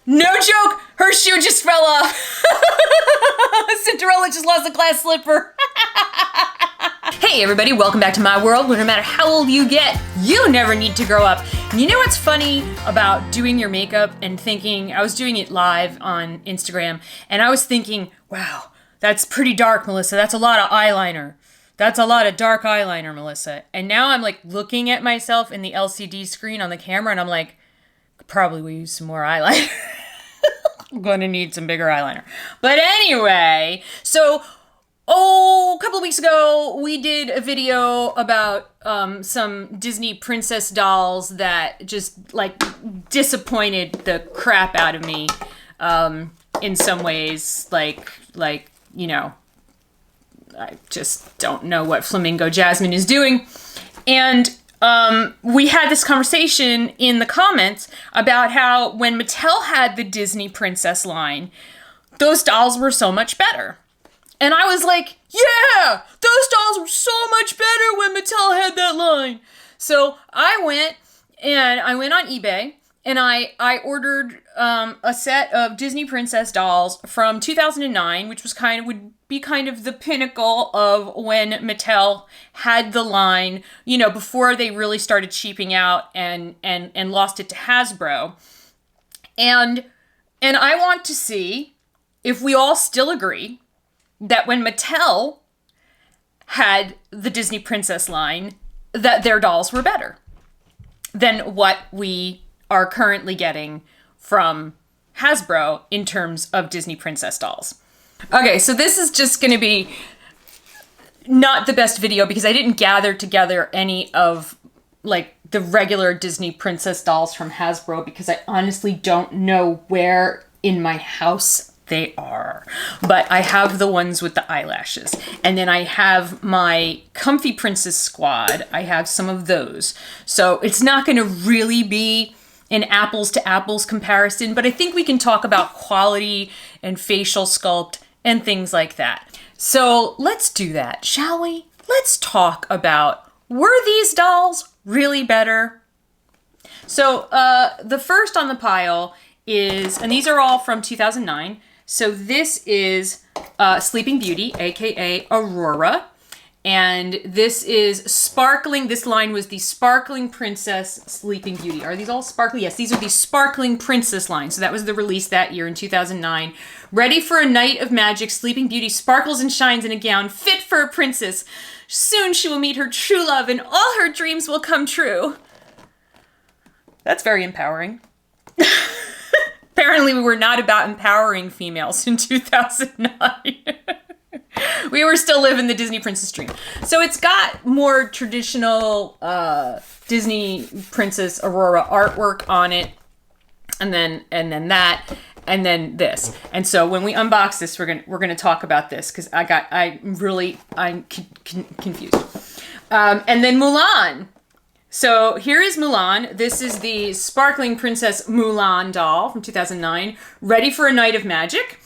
No joke, her shoe just fell off. Cinderella just lost a glass slipper. Hey everybody, welcome back to my world where no matter how old you get, you never need to grow up. And you know what's funny about doing your makeup and thinking, I was doing it live on Instagram, and I was thinking, wow, that's pretty dark, Melissa. That's a lot of eyeliner. That's a lot of dark eyeliner, Melissa. And now I'm like looking at myself in the LCD screen on the camera and I'm like, probably will use some more eyeliner. I'm going to need some bigger eyeliner. But anyway, so, a couple of weeks ago, we did a video about some Disney princess dolls that just, like, disappointed the crap out of me in some ways. Like, you know, I just don't know what Flamingo Jasmine is doing. And we had this conversation in the comments about how when Mattel had the Disney princess line, those dolls were so much better. And I was like, yeah, those dolls were so much better when Mattel had that line. So I went on eBay and I ordered a set of Disney princess dolls from 2009, which would be kind of the pinnacle of when Mattel had the line, you know, before they really started cheaping out and lost it to Hasbro. And I want to see if we all still agree that when Mattel had the Disney princess line, that their dolls were better than what we are currently getting from Hasbro in terms of Disney princess dolls. Okay, so this is just going to be not the best video because I didn't gather together any of like the regular Disney princess dolls from Hasbro because I honestly don't know where in my house they are. But I have the ones with the eyelashes. And then I have my Comfy Princess Squad. I have some of those. So it's not going to really be an apples to apples comparison, but I think we can talk about quality and facial sculpt and things like that. So let's do that, shall we? Let's talk about, were these dolls really better? So the first on the pile is, and these are all from 2009. So this is Sleeping Beauty, aka Aurora. And this is Sparkling. This line was the Sparkling Princess Sleeping Beauty. Are these all sparkly? Yes, these are the Sparkling Princess line. So that was the release that year in 2009. Ready for a night of magic, Sleeping Beauty sparkles and shines in a gown fit for a princess. Soon she will meet her true love and all her dreams will come true. That's very empowering. Apparently we were not about empowering females in 2009. We were still living the Disney princess dream. So it's got more traditional Disney Princess Aurora artwork on it. And then that, and then this. And so when we unbox this, we're gonna talk about this because I'm confused. And then Mulan. So here is Mulan. This is the Sparkling Princess Mulan doll from 2009. Ready for a night of magic.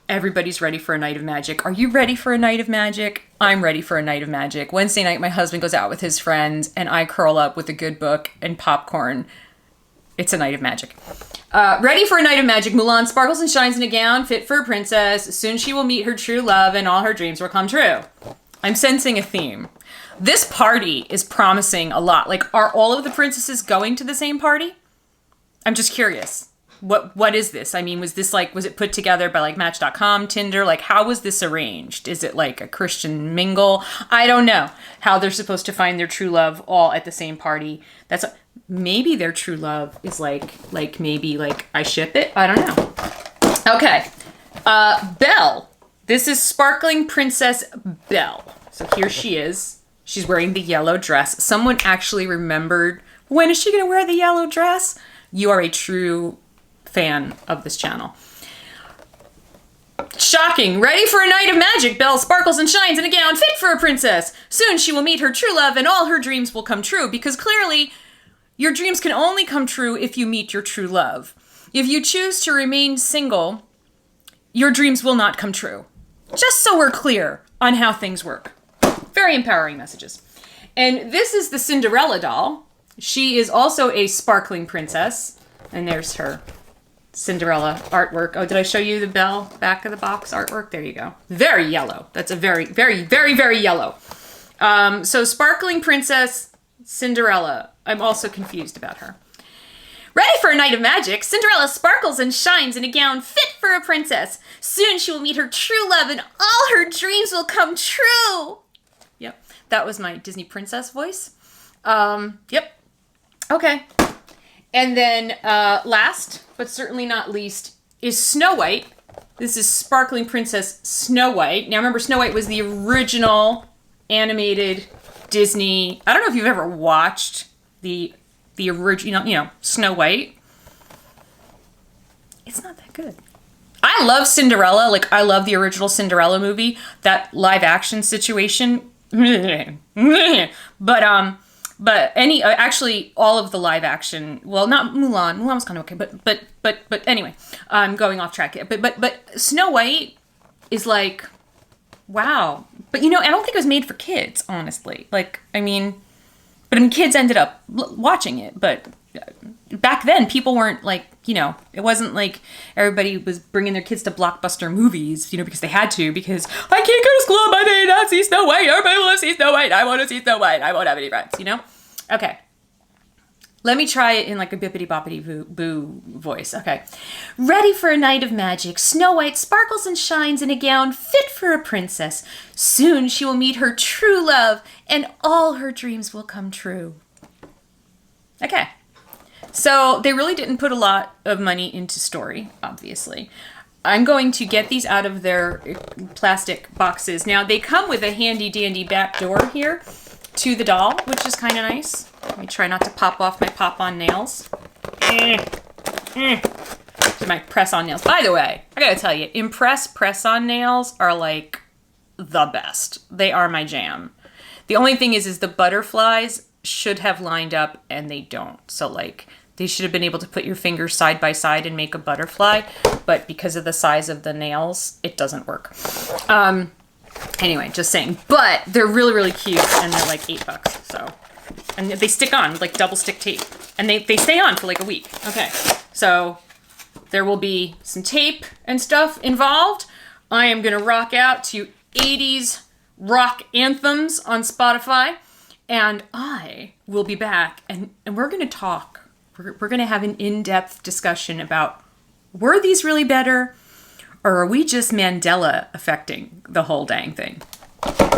Everybody's ready for a night of magic. Are you ready for a night of magic? I'm ready for a night of magic. Wednesday night, my husband goes out with his friends, and I curl up with a good book and popcorn. It's a night of magic. Ready for a night of magic. Mulan sparkles and shines in a gown fit for a princess. Soon she will meet her true love, and all her dreams will come true. I'm sensing a theme. This party is promising a lot. Like, are all of the princesses going to the same party? I'm just curious. What is this? I mean, was it put together by like Match.com, Tinder? Like, how was this arranged? Is it like a Christian mingle? I don't know how they're supposed to find their true love all at the same party. Maybe their true love is like maybe like I ship it. I don't know. Okay. Belle. This is Sparkling Princess Belle. So here she is. She's wearing the yellow dress. Someone actually remembered, when is she going to wear the yellow dress? You are a true fan of this channel. Shocking. Ready for a night of magic. Belle sparkles and shines in a gown fit for a princess. Soon she will meet her true love and all her dreams will come true, because clearly your dreams can only come true if you meet your true love. If you choose to remain single, your dreams will not come true. Just so we're clear on how things work. Very empowering messages. And this is the Cinderella doll. She is also a sparkling princess. And there's her Cinderella artwork. Oh, did I show you the Belle back of the box artwork? There you go. Very yellow. That's a very, very, very, very yellow. So Sparkling Princess Cinderella. I'm also confused about her. Ready for a night of magic, Cinderella sparkles and shines in a gown fit for a princess. Soon she will meet her true love and all her dreams will come true. Yep, that was my Disney princess voice. Yep. Okay. And then last, but certainly not least, is Snow White. This is Sparkling Princess Snow White. Now remember, Snow White was the original animated Disney. I don't know if you've ever watched the original, Snow White. It's not that good. I love Cinderella. Like, I love the original Cinderella movie. That live action situation. But actually all of the live action, well, not Mulan. Mulan was kind of okay, but anyway, I'm going off track. But Snow White is like, wow. But I don't think it was made for kids, honestly. Like, kids ended up watching it, but back then people weren't like, it wasn't like everybody was bringing their kids to blockbuster movies, because they had to, because I can't go to school on Monday and not see Snow White. Everybody wants to see Snow White. I want to see Snow White. I won't have any friends, Okay. Let me try it in like a bippity boppity boo voice. Okay. Ready for a night of magic, Snow White sparkles and shines in a gown fit for a princess. Soon she will meet her true love and all her dreams will come true. Okay. So they really didn't put a lot of money into story, obviously. I'm going to get these out of their plastic boxes. Now they come with a handy dandy back door here to the doll, which is kind of nice. Let me try not to pop off my pop-on nails. To my press-on nails. By the way, I gotta tell you, Impress press-on nails are like the best. They are my jam. The only thing is the butterflies should have lined up and they don't. So like, they should have been able to put your fingers side by side and make a butterfly, but because of the size of the nails, it doesn't work. Anyway, just saying. But they're really, really cute and they're like $8, so. And they stick on like double stick tape. And they stay on for like a week. Okay, so there will be some tape and stuff involved. I am gonna rock out to 80s rock anthems on Spotify. And I will be back and we're gonna talk. We're gonna have an in-depth discussion about, were these really better? Or are we just Mandela affecting the whole dang thing?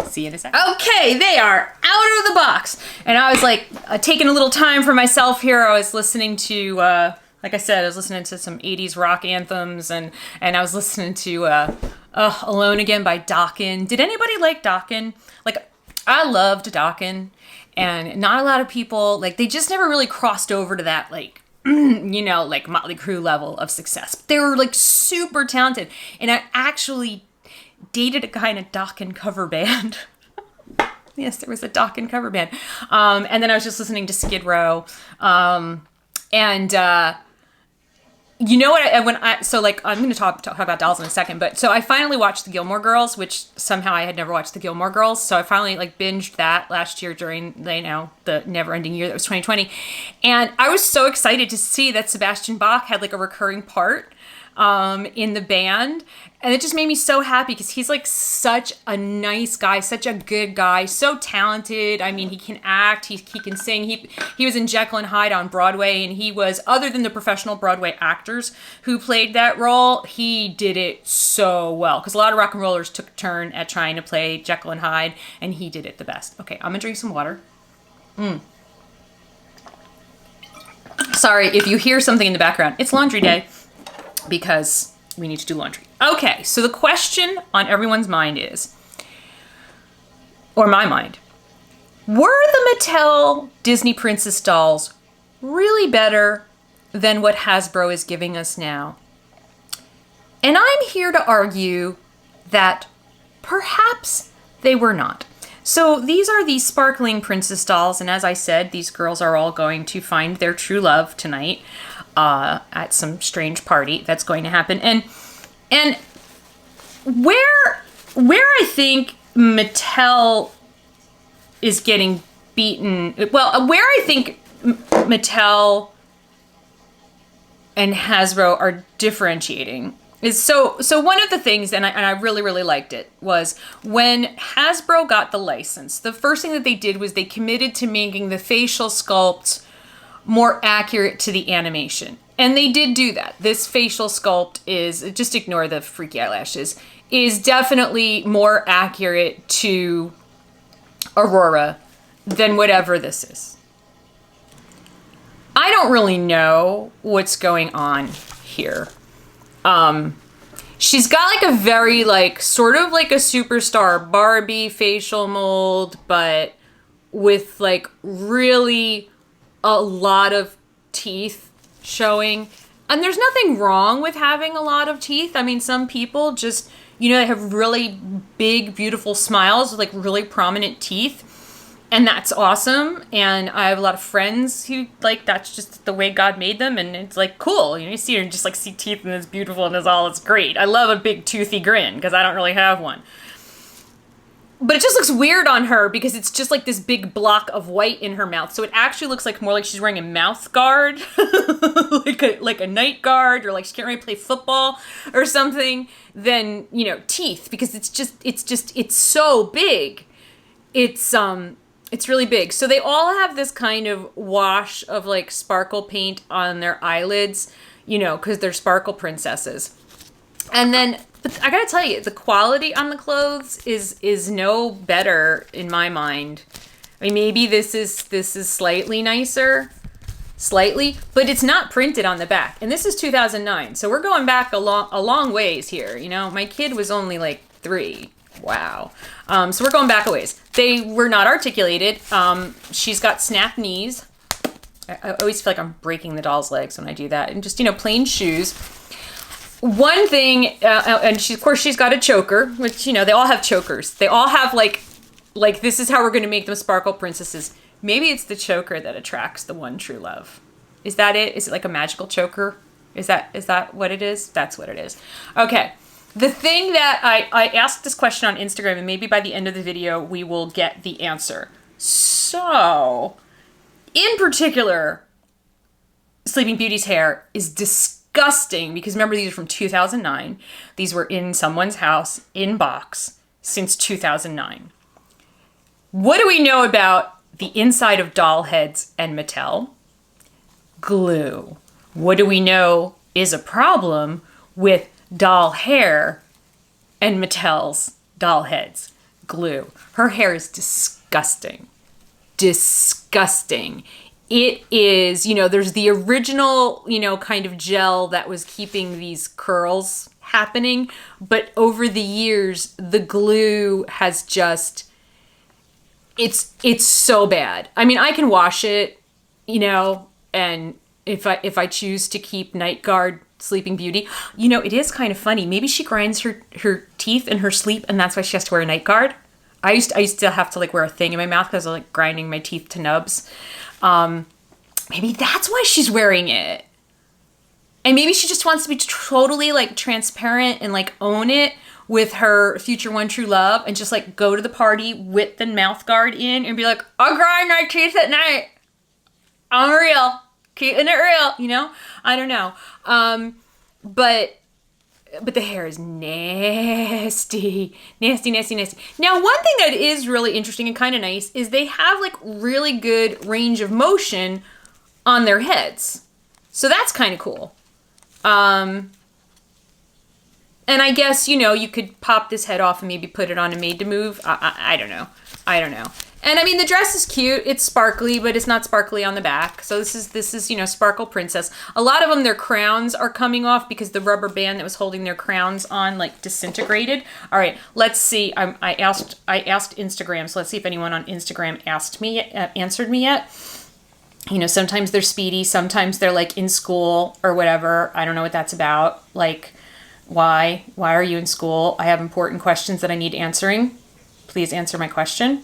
See you in a second. Okay, they are out of the box. And I was like, taking a little time for myself here. I was listening to, like I said, I was listening to some 80s rock anthems and I was listening to Alone Again by Dokken. Did anybody like Dokken? Like, I loved Dokken. And not a lot of people, like, they just never really crossed over to that, like, like Motley Crue level of success. They were like super talented. And I actually dated a guy in a Dokken cover band. Yes, there was a Dokken cover band. And then I was just listening to Skid Row. You know what? So like, I'm going to talk about dolls in a second, but so I finally watched the Gilmore Girls, which somehow I had never watched the Gilmore Girls. So I finally like binged that last year during, the never ending year that was 2020. And I was so excited to see that Sebastian Bach had like a recurring part in the band. And it just made me so happy because he's like such a nice guy, such a good guy, so talented. I mean, he can act, he can sing. He was in Jekyll and Hyde on Broadway, and he was, other than the professional Broadway actors who played that role, he did it so well. Because a lot of rock and rollers took a turn at trying to play Jekyll and Hyde, and he did it the best. Okay, I'm gonna drink some water. Sorry if you hear something in the background. It's laundry day because we need to do laundry. Okay, so the question on everyone's mind is, or my mind, were the Mattel Disney Princess dolls really better than what Hasbro is giving us now? And I'm here to argue that perhaps they were not. So these are the Sparkling Princess dolls, and as I said, these girls are all going to find their true love tonight at some strange party that's going to happen. And where I think Mattel is getting beaten, well, where I think Mattel and Hasbro are differentiating is so one of the things, and I really, really liked it, was when Hasbro got the license, the first thing that they did was they committed to making the facial sculpt more accurate to the animation. And they did do that. This facial sculpt is, just ignore the freaky eyelashes, is definitely more accurate to Aurora than whatever this is. I don't really know what's going on here. She's got like a very like sort of like a superstar Barbie facial mold, but with like really a lot of teeth showing. And there's nothing wrong with having a lot of teeth. I mean, some people just, you know, they have really big, beautiful smiles with like really prominent teeth. And that's awesome. And I have a lot of friends who like, that's just the way God made them. And it's like, cool. You know, you see her and just like see teeth and it's beautiful and it's great. I love a big toothy grin because I don't really have one. But it just looks weird on her because it's just like this big block of white in her mouth. So it actually looks like more like she's wearing a mouth guard, like a night guard, or like she can't really play football or something, than, you know, teeth, because it's so big. It's really big. So they all have this kind of wash of like sparkle paint on their eyelids, you know, because they're sparkle princesses. And then, but I gotta tell you, the quality on the clothes is no better in my mind. I mean, maybe this is slightly nicer, but it's not printed on the back. And this is 2009, so we're going back a long ways here. You know, my kid was only like 3. Wow. So we're going back a ways. They were not articulated. She's got snap knees. I always feel like I'm breaking the doll's legs when I do that. And just, you know, plain shoes. One thing, and she's got a choker, which, you know, they all have chokers. They all have like this is how we're going to make them sparkle princesses. Maybe it's the choker that attracts the one true love. Is that it? Is it like a magical choker? Is that what it is? That's what it is. Okay. The thing that I asked this question on Instagram, and maybe by the end of the video, we will get the answer. So, in particular, Sleeping Beauty's hair is disgusting because remember, these are from 2009. These were in someone's house in box since 2009. What do we know about the inside of doll heads and Mattel? Glue. What do we know is a problem with doll hair and Mattel's doll heads? Glue. Her hair is disgusting. Disgusting. It is, you know, there's the original, you know, kind of gel that was keeping these curls happening, but over the years, the glue has just, it's so bad. I mean, I can wash it, you know, and if I choose to keep Night Guard Sleeping Beauty, you know, it is kind of funny. Maybe she grinds her teeth in her sleep, and that's why she has to wear a night guard. I used to have to like wear a thing in my mouth because I was like grinding my teeth to nubs. Maybe that's why she's wearing it. And maybe she just wants to be totally like transparent and like own it with her future one true love and just like go to the party with the mouth guard in and be like, I'll grind my teeth at night. I'm real. Keeping it real, you know? I don't know. But the hair is nasty. Nasty, nasty, nasty. Now, one thing that is really interesting and kind of nice is they have like really good range of motion on their heads. So that's kind of cool. And I guess, you know, you could pop this head off and maybe put it on a Made to Move. I don't know. I don't know. And I mean, the dress is cute. It's sparkly, but it's not sparkly on the back. So this is, you know, Sparkle Princess. A lot of them, their crowns are coming off because the rubber band that was holding their crowns on like disintegrated. All right, let's see. I asked Instagram, so let's see if anyone on Instagram answered me yet. You know, sometimes they're speedy, sometimes they're like in school or whatever. I don't know what that's about. Like, why are you in school? I have important questions that I need answering. Please answer my question.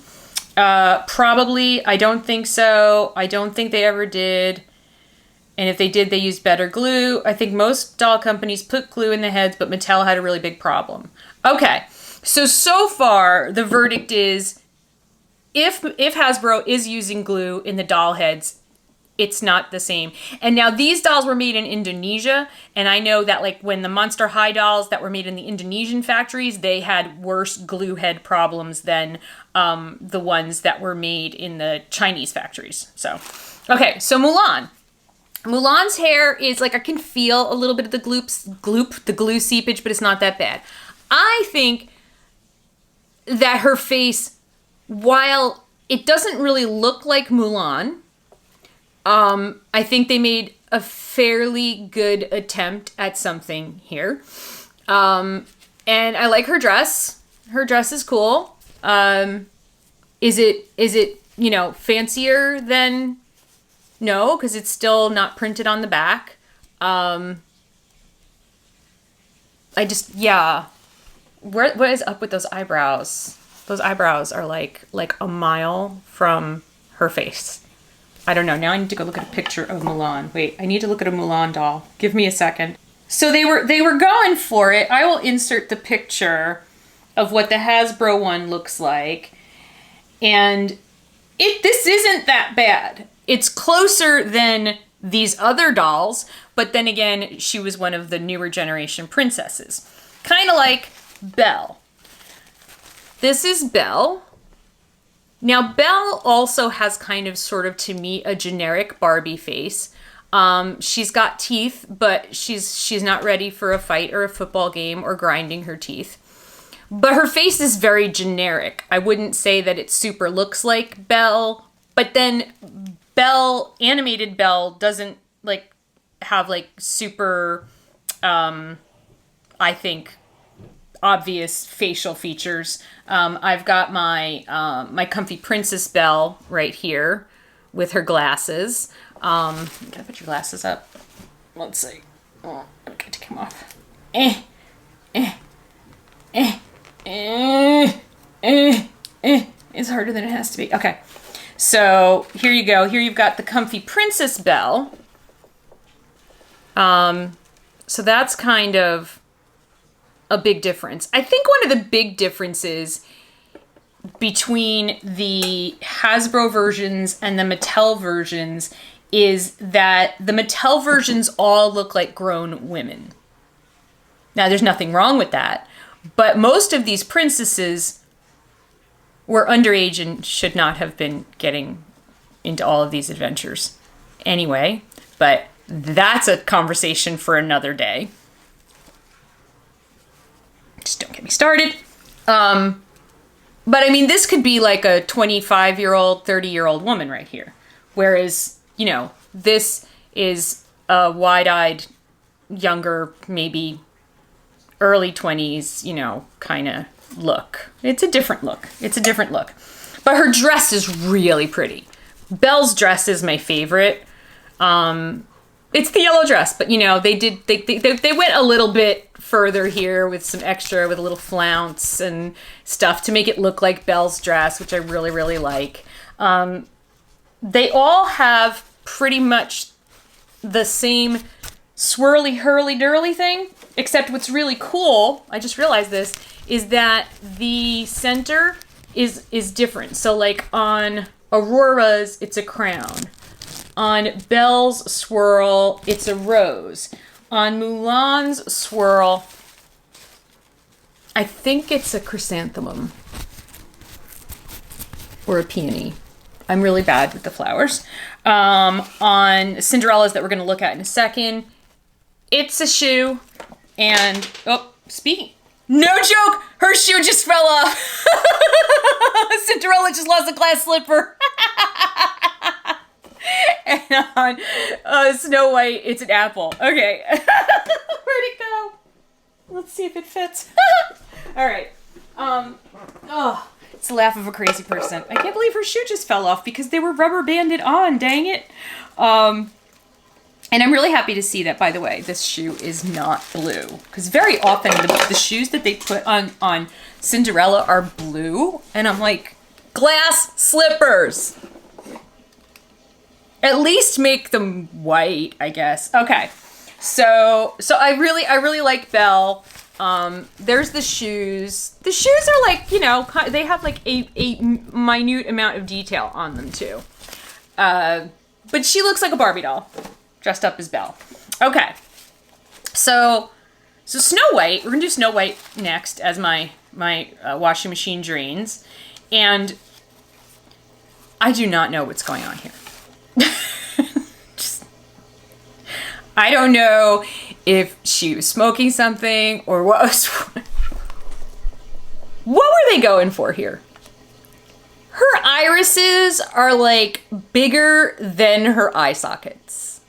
Probably. I don't think so. I don't think they ever did. And if they did, they used better glue. I think most doll companies put glue in the heads, but Mattel had a really big problem. Okay. So far, the verdict is if Hasbro is using glue in the doll heads, It's not the same. And now these dolls were made in Indonesia, and I know that like when the Monster High dolls that were made in the Indonesian factories, they had worse glue head problems than the ones that were made in the Chinese factories. So, okay, so Mulan. Mulan's hair is like, I can feel a little bit of the glue seepage, but it's not that bad. I think that her face, while it doesn't really look like Mulan, I think they made a fairly good attempt at something here. And I like her dress. Her dress is cool. Is it, you know, fancier than... No, because it's still not printed on the back. What is up with those eyebrows? Those eyebrows are like a mile from her face. I don't know. Now I need to go look at a picture of Mulan. Wait, I need to look at a Mulan doll. Give me a second. So they were going for it. I will insert the picture of what the Hasbro one looks like. And this isn't that bad. It's closer than these other dolls, but then again, she was one of the newer generation princesses. Kind of like Belle. This is Belle. Now, Belle also has kind of sort of, to me, a generic Barbie face. She's got teeth, but she's not ready for a fight or a football game or grinding her teeth. But her face is very generic. I wouldn't say that it super looks like Belle, but then Belle, animated Belle, doesn't like have like super, I think, obvious facial features. I've got my my comfy Princess Belle right here with her glasses. Can I put your glasses up? Let's see. Oh, okay, take them off. It's harder than it has to be. Okay. So here you go. Here you've got the comfy Princess Belle. So that's kind of a big difference. I think one of the big differences between the Hasbro versions and the Mattel versions is that the Mattel versions all look like grown women. Now, there's nothing wrong with that, but most of these princesses were underage and should not have been getting into all of these adventures anyway, but that's a conversation for another day. Just don't get me started. But I mean, this could be like a 25-year-old, 30-year-old woman right here. Whereas, you know, this is a wide-eyed, younger, maybe early 20s, you know, kind of look. It's a different look. It's a different look. But her dress is really pretty. Belle's dress is my favorite. It's the yellow dress, but you know, they went a little bit further here with some extra, with a little flounce and stuff to make it look like Belle's dress, which I really, really like. They all have pretty much the same swirly, hurly-durly thing, except what's really cool, I just realized this, is that the center is different. So like on Aurora's, it's a crown. On Belle's swirl, it's a rose. On Mulan's swirl, I think it's a chrysanthemum or a peony. I'm really bad with the flowers. On Cinderella's that we're going to look at in a second, it's a shoe. And, no joke, her shoe just fell off. Cinderella just lost a glass slipper. And on Snow White, it's an apple. Okay. Where'd it go? Let's see if it fits. All right. It's the laugh of a crazy person. I can't believe her shoe just fell off because they were rubber banded on. Dang it. And I'm really happy to see that, by the way, this shoe is not blue. Because very often the shoes that they put on Cinderella are blue. And I'm like, glass slippers. At least make them white, I guess. Okay, so I really like Belle. There's the shoes. The shoes are like, you know, they have like a minute amount of detail on them too. But she looks like a Barbie doll dressed up as Belle. Okay. So Snow White, we're gonna do Snow White next as my washing machine drains. And I do not know what's going on here. I don't know if she was smoking something or what was... What were they going for here? Her irises are like bigger than her eye sockets.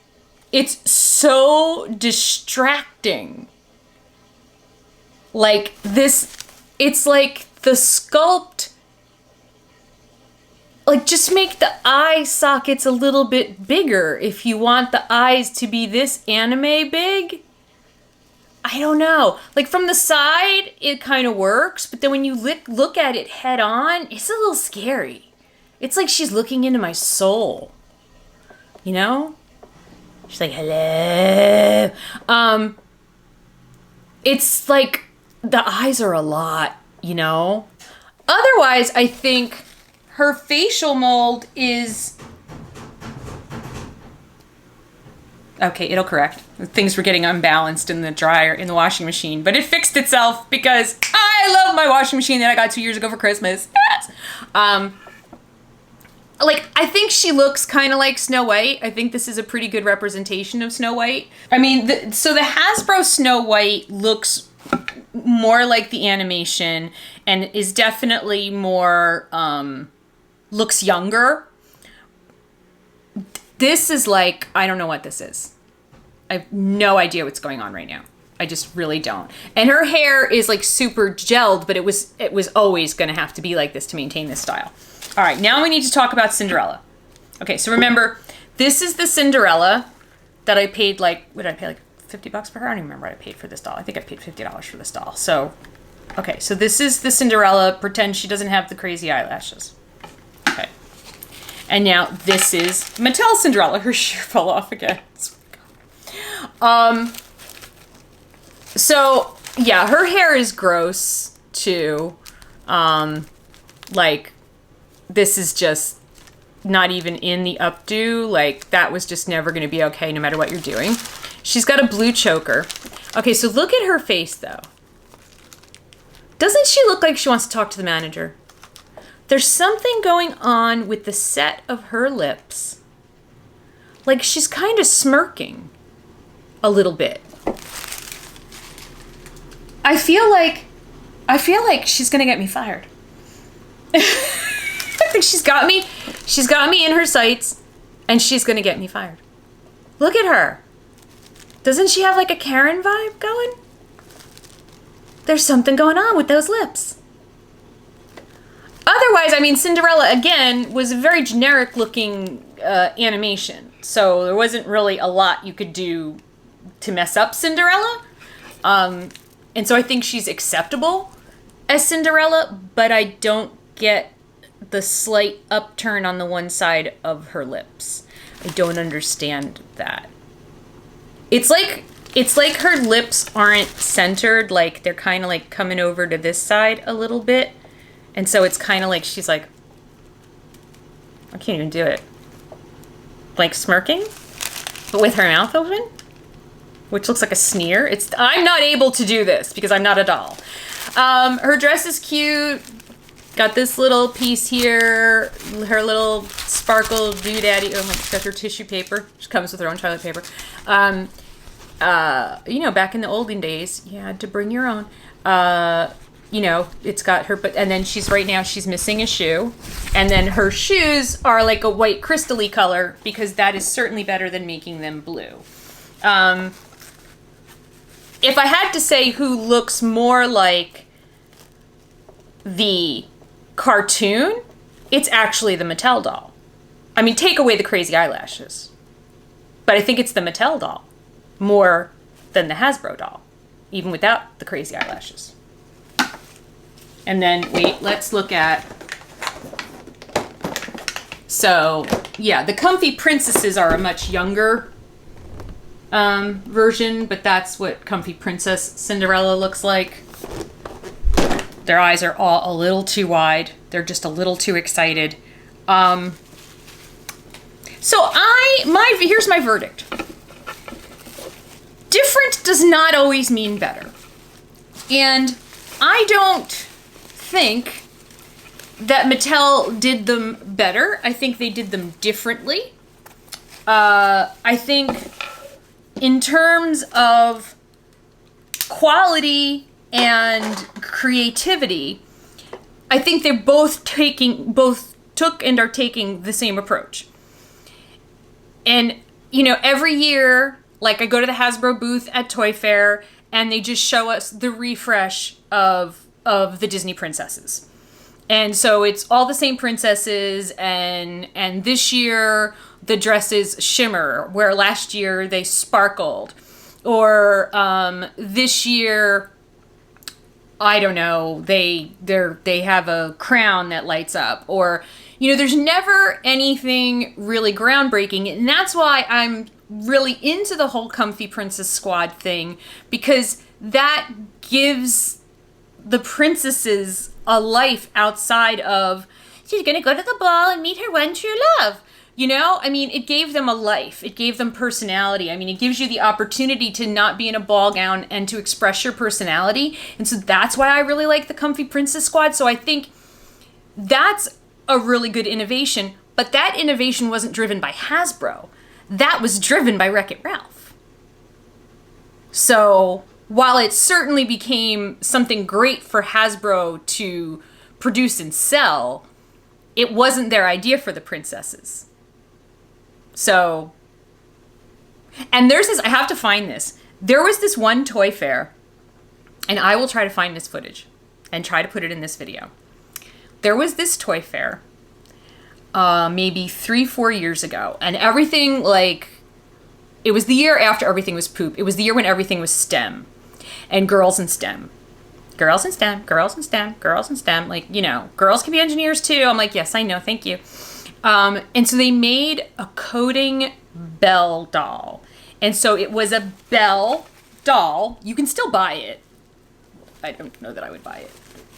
It's so distracting. Like this, it's like the sculpt, like just make the eye sockets a little bit bigger if you want the eyes to be this anime big. I don't know. Like from the side, it kind of works, but then when you look at it head on, it's a little scary. It's like she's looking into my soul. You know? She's like, hello. It's like the eyes are a lot, you know? Otherwise, I think her facial mold is... Okay, it'll correct. Things were getting unbalanced in the dryer, in the washing machine, but it fixed itself because I love my washing machine that I got 2 years ago for Christmas. Yes! Like, I think she looks kind of like Snow White. I think this is a pretty good representation of Snow White. I mean, so the Hasbro Snow White looks more like the animation and is definitely more, looks younger. This is like, I don't know what this is. I have no idea what's going on right now. I just really don't. And her hair is like super gelled, but it was always going to have to be like this to maintain this style. All right, now we need to talk about Cinderella. Okay, so remember, this is the Cinderella that I paid like, what did I pay, like $50 for her? I don't even remember what I paid for this doll. I think I paid $50 for this doll. So, okay, so this is the Cinderella. Pretend she doesn't have the crazy eyelashes. Okay. And now this is Mattel Cinderella. Her shoe fell off again. So yeah, her hair is gross too. Like this is just not even in the updo. Like that was just never going to be okay no matter what you're doing. She's got a blue choker. Okay, so look at her face though. Doesn't she look like she wants to talk to the manager? There's something going on with the set of her lips. Like she's kind of smirking a little bit. I feel like she's gonna get me fired. I think she's got me in her sights and she's gonna get me fired. Look at her. Doesn't she have like a Karen vibe going? There's something going on with those lips. Otherwise, I mean, Cinderella, again, was a very generic-looking animation. So there wasn't really a lot you could do to mess up Cinderella. And so I think she's acceptable as Cinderella, but I don't get the slight upturn on the one side of her lips. I don't understand that. It's like her lips aren't centered, like they're kind of like coming over to this side a little bit. And so it's kind of like she's like, I can't even do it. Like smirking, but with her mouth open, which looks like a sneer. I'm not able to do this because I'm not a doll. Her dress is cute. Got this little piece here, her little sparkle doodaddy. Oh, she's got her tissue paper. She comes with her own toilet paper. You know, back in the olden days, you had to bring your own. You know, it's got her, and then she's missing a shoe. And then her shoes are like a white crystal-y color because that is certainly better than making them blue. If I had to say who looks more like the cartoon, it's actually the Mattel doll. I mean, take away the crazy eyelashes. But I think it's the Mattel doll more than the Hasbro doll, even without the crazy eyelashes. And then, wait, let's look at... So, yeah, the Comfy Princesses are a much younger version, but that's what Comfy Princess Cinderella looks like. Their eyes are all a little too wide. They're just a little too excited. So I here's my verdict. Different does not always mean better. And I don't think that Mattel did them better. I think they did them differently. I think in terms of quality and creativity, I think they're both took and are taking the same approach. And, you know, every year, like, I go to the Hasbro booth at Toy Fair, and they just show us the refresh of the Disney princesses. And so it's all the same princesses, and this year the dresses shimmer, where last year they sparkled. Or this year, I don't know, they have a crown that lights up. Or, you know, there's never anything really groundbreaking. And that's why I'm really into the whole Comfy Princess Squad thing, because that gives the princesses a life outside of, she's gonna go to the ball and meet her one true love. You know, I mean, it gave them a life. It gave them personality. I mean, it gives you the opportunity to not be in a ball gown and to express your personality. And so that's why I really like the Comfy Princess Squad. So I think that's a really good innovation. But that innovation wasn't driven by Hasbro. That was driven by Wreck-It Ralph. So while it certainly became something great for Hasbro to produce and sell, it wasn't their idea for the princesses. So, and there's this, I have to find this. There was this one toy fair, and I will try to find this footage and try to put it in this video. There was this toy fair, maybe 3-4 years ago, and everything, like, it was the year after everything was poop. It was the year when everything was STEM and girls in STEM. Girls in STEM, girls in STEM, girls in STEM. Like, you know, girls can be engineers too. I'm like, yes, I know, thank you. And so they made a coding Belle doll. And so it was a Belle doll. You can still buy it. I don't know that I would buy it.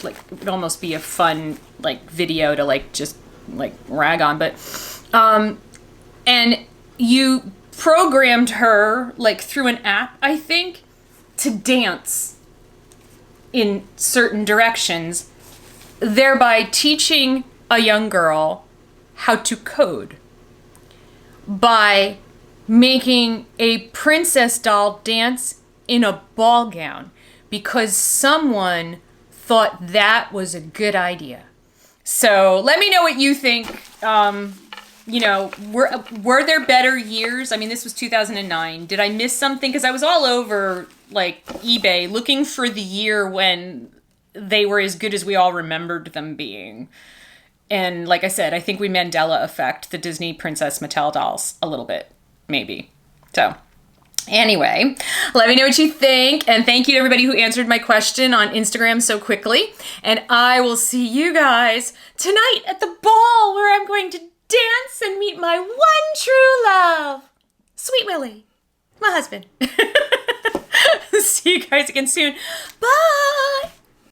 Like, it would almost be a fun, like, video to, like, just, like, rag on. But, and you programmed her, like, through an app, I think, to dance in certain directions, thereby teaching a young girl how to code by making a princess doll dance in a ball gown because someone thought that was a good idea. So let me know what you think. You know, were there better years? I mean, this was 2009. Did I miss something? Because I was all over, like, eBay looking for the year when they were as good as we all remembered them being. And like I said, I think we Mandela effect the Disney Princess Mattel dolls a little bit, maybe. So anyway, let me know what you think. And thank you to everybody who answered my question on Instagram so quickly. And I will see you guys tonight at the ball where I'm going to dance and meet my one true love, Sweet Willie, my husband. See you guys again soon. Bye.